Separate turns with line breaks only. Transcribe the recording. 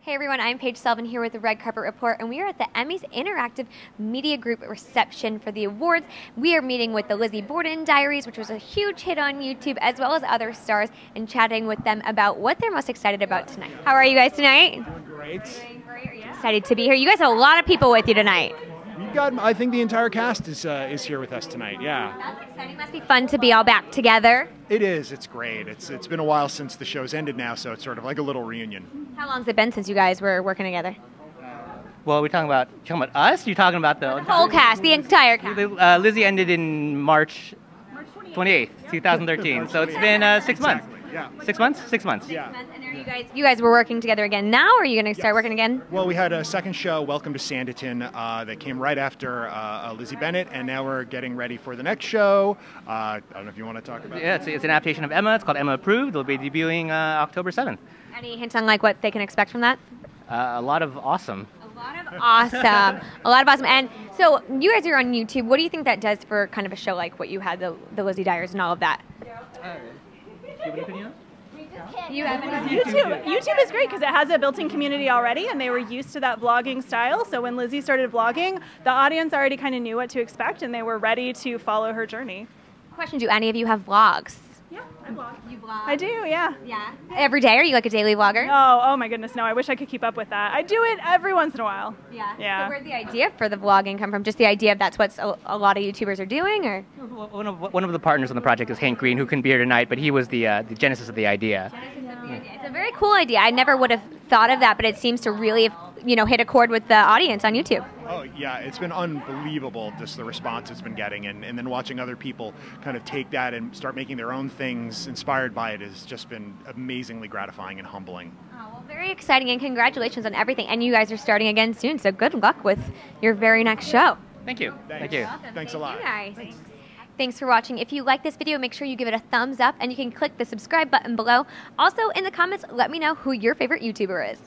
Hey everyone, I'm Paige Selvin here with the Red Carpet Report, and we are at the Emmys Interactive Media Group reception for the awards. We are meeting with the Lizzie Borden Diaries, which was a huge hit on YouTube, as well as other stars, and chatting with them about what they're most excited about tonight. How are you guys tonight?
Doing great.
Doing great. Are you excited to be here? You guys have a lot of people with you tonight.
We've got, I think the entire cast is here with us tonight, yeah.
That's exciting. Must be fun to be all back together.
It is, it's great. It's been a while since the show's ended now, so it's sort of like a little reunion.
How long has it been since you guys were working together?
Well, we're talking about us? You're talking about the
whole cast, the entire cast.
Lizzie ended in March 28th, 2013. So it's been 6 months.
Exactly, yeah.
6 months? 6 months.
Yeah.
And are you guys were working together again now, or are you going to start working again?
Well, we had a second show, Welcome to Sanditon, that came right after Lizzie Bennett, and now we're getting ready for the next show. I don't know if you want to talk about
Yeah,
it.
it's an adaptation of Emma. It's called Emma Approved. It'll be debuting October 7th.
Any hints on like what they can expect from that?
A lot of awesome.
A lot of awesome. A lot of awesome. And so you guys are on YouTube. What do you think that does for kind of a show like what you had, the Lizzie Diaries and all of that?
Do you have an opinion?
You have any?
YouTube is great because it has a built-in community already, and they were used to that vlogging style. So when Lizzie started vlogging, the audience already kind of knew what to expect, and they were ready to follow her journey.
Question: do any of you have vlogs?
Yeah, I vlog.
You vlog?
I do, yeah.
Yeah. Every day? Are you like a daily vlogger?
Oh my goodness, no! I wish I could keep up with that. I do it every once in a while.
Yeah.
Yeah.
So where'd the idea for the vlogging come from? Just the idea of that's what a lot of YouTubers are doing, or?
One of the partners on the project is Hank Green, who couldn't be here tonight, but he was the genesis of the idea.
It's a very cool idea. I never would have thought of that, but it seems to really, hit a chord with the audience on YouTube.
Oh, yeah, it's been unbelievable, just the response it's been getting, and then watching other people kind of take that and start making their own things inspired by it has just been amazingly gratifying and humbling.
Oh, well, very exciting, and congratulations on everything. And you guys are starting again soon, so good luck with your very next show.
Thank you.
Thanks.
Thank you.
Awesome.
Thanks a lot.
You guys. Thanks for watching. If you like this video, make sure you give it a thumbs up, and you can click the subscribe button below. Also, in the comments, let me know who your favorite YouTuber is.